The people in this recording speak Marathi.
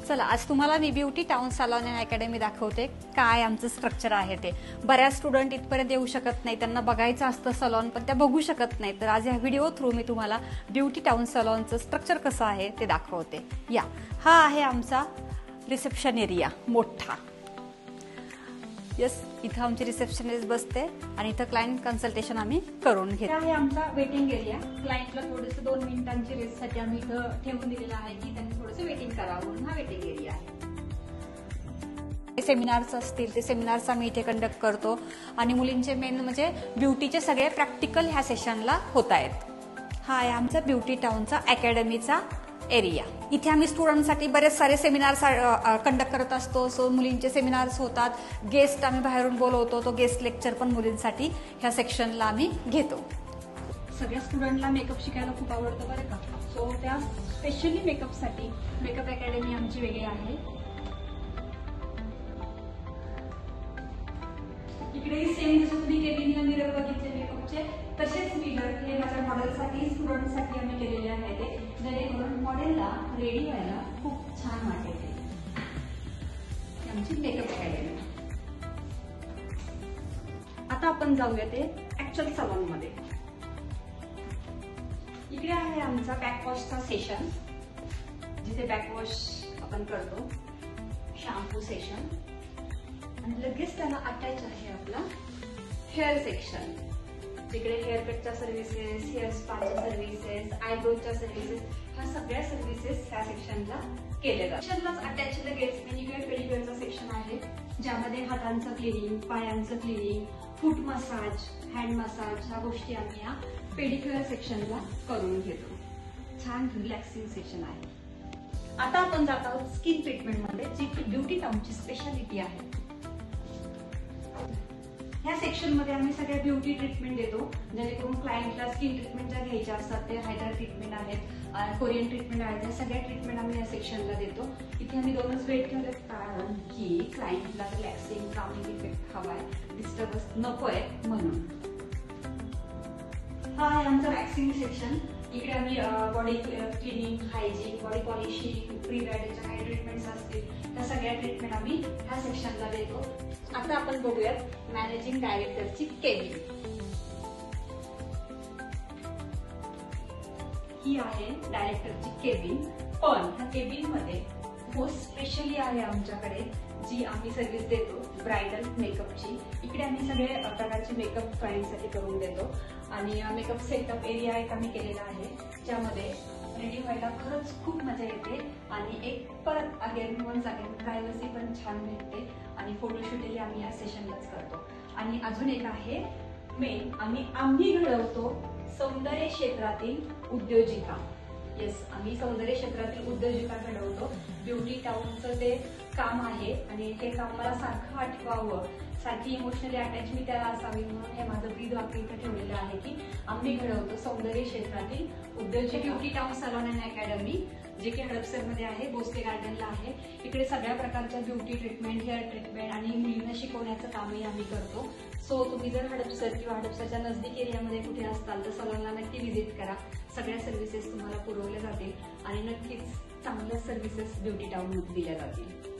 चला आज तुम्हाला मी ब्युटी टाउन सॅलॉन अँड अकॅडमी दाखवते काय आमचं स्ट्रक्चर आहे ते. बऱ्याच स्टुडंट इथपर्यंत येऊ शकत नाही, त्यांना बघायचं असतं सॅलॉन पण त्या बघू शकत नाही. तर आज या व्हिडिओ थ्रू मी तुम्हाला ब्युटी टाउन सॅलॉनचं स्ट्रक्चर कसं आहे ते दाखवते. या हा आहे आमचा रिसेप्शन एरिया मोठा. यस, इथं आमची रिसेप्शनिस्ट बसते आणि इथं क्लायंट कन्सल्टेशन आम्ही करून घेतो. आहे आमचा वेटिंग एरिया. क्लायंटला थोडंसं 2 मिनिटांची रेस्टसाठी आम्ही इथं ठेवून दिलेलं आहे की त्यांनी थोडंसं वेटिंग करावं म्हणून हा वेटिंग एरिया आहे. सेमिनार्स असतील ते सेमिनार्स आम्ही इथे कंडक्ट करतो आणि मुलींचे मेन म्हणजे ब्युटीचे सगळे प्रॅक्टिकल ह्या सेशनला होत आहेत. हा आहे आमचा ब्युटी टाउनचा अकॅडमीचा एरिया. इथे आम्ही स्टुडंटसाठी बरेच सारे सेमिनार्स कंडक्ट करत असतो. सो मुलींचे सेमिनार्स होतात, गेस्ट आम्ही बाहेरून बोलवतो, तो गेस्ट लेक्चर पण मुलींसाठी ह्या सेक्शनला आम्ही घेतो. सगळ्या स्टुडंटला मेकअप शिकायला खूप आवडतं बरं का. सो त्या स्पेशली मेकअपसाठी मेकअप अकॅडमी आमची वेगळी आहे. इकडे सेम जसं तुम्ही केबिनला मिरर बघितले मेकअपचे, तसेच मिरर हे माझ्या मॉडेलसाठी स्टुडंटसाठी आम्ही केलेले आहे ते, जेणेकरून मॉडेलला रेडी व्हायला खूप छान वाटेल. आमची मेकअप अकॅडमी. आता आपण जाऊया ते ऍक्च्युअल सलॉन मध्ये. इकडे आहे आमचा बॅकवॉशचा सेशन, जिथे बॅकवॉश आपण करतो, शॅम्पू सेशन आणि लगेच त्याला अटॅच आहे आपला हेअर सेक्शन, जिकडे हेअर कटच्या सर्व्हिसेस, हेअर स्पाच्या सर्व्हिसेस, आयब्रोच्या सर्व्हिसेस, ह्या सगळ्या सर्व्हिसेस ह्या सेक्शनला केल्या जातात. सेक्शनलाच अटॅच लगेच मॅनिक्युअर पेडिक्युअरचा सेक्शन आहे, ज्यामध्ये हातांचं क्लिनिंग, पायांचं cleaning, foot massage, hand massage ह्या गोष्टी आम्ही या पेडिक्युअर सेक्शनला करून घेतो. छान रिलॅक्सिंग सेशन आहे. आता आपण जात आहोत स्किन ट्रीटमेंटमध्ये, जी ब्युटी टाउनची स्पेशालिटी आहे. ह्या सेक्शन मध्ये आम्ही सगळ्या ब्युटी ट्रीटमेंट देतो, जेणेकरून क्लायंटला स्किन ट्रीटमेंट ज्या घ्यायच्या असतात ते हायड्रा ट्रीटमेंट आहेत, कोरियन ट्रीटमेंट आहेत, या सगळ्या ट्रीटमेंट आम्ही या सेक्शनला देतो. इथे आम्ही 2च वेट ठेवलेत, कारण की क्लायंटला रिलॅक्सिंग कामिंग इफेक्ट हवाय, डिस्टर्बन्स नकोय म्हणून. हा आहे आमचा वॅक्सिंग सेक्शन. इकडे आम्ही body cleaning, hygiene, body polishing, pre ब्रायडलच्या काही ट्रीटमेंट्स असतील त्या सगळ्या ट्रीटमेंट आम्ही ह्या सेक्शनला देतो. आता आपण बघूयात मॅनेजिंग डायरेक्टरची केबिन. ही आहे डायरेक्टरची केबिन, पण ह्या केबिन मध्ये मोस्ट स्पेशली आहे आमच्याकडे जी आम्ही सर्व्हिस देतो ब्रायडल मेकअपची. इकडे आम्ही सगळे प्रकारचे मेकअप क्लायंटसाठी करून देतो आणि मेकअप सेटअप एरिया एक आम्ही केलेला आहे, ज्यामध्ये रेडी व्हायला खरंच खूप मजा येते आणि एक परत अगेन प्रायव्हसी पण छान भेटते आणि फोटोशूटही आम्ही या सेशनलाच करतो. आणि अजून एक आहे मेन, आम्ही घडवतो सौंदर्य क्षेत्रातील उद्योजिका. येस, आम्ही सौंदर्य क्षेत्रातील उद्योजिका घडवतो. ब्युटी टाउनचं ते काम आहे आणि हे काम मला सारखं आठवावं, सारखी इमोशनली अटॅच मी त्याला असावी म्हणून हे माझं ब्रीद वाक्य इथं ठेवलेलं आहे की आम्ही घडवतो सौंदर्य क्षेत्रातील उद्योजक. ब्युटी टाउन सॅलॉन अँड अकॅडमी, जे की हडपसरमध्ये आहे, भोसले गार्डनला आहे. इकडे सगळ्या प्रकारच्या ब्युटी ट्रीटमेंट, हेअर ट्रीटमेंट आणि मुलींना शिकवण्याचं कामही आम्ही करतो. सो तुम्ही जर हडपसर किंवा हडपसरच्या नजदीक एरियामध्ये कुठे असताल तर सलॉनला नक्की व्हिजिट करा. सगळ्या सर्व्हिसेस तुम्हाला पुरवल्या जातील आणि नक्कीच चांगल्या सर्व्हिसेस ब्युटी टाउनमध्ये दिल्या जातील.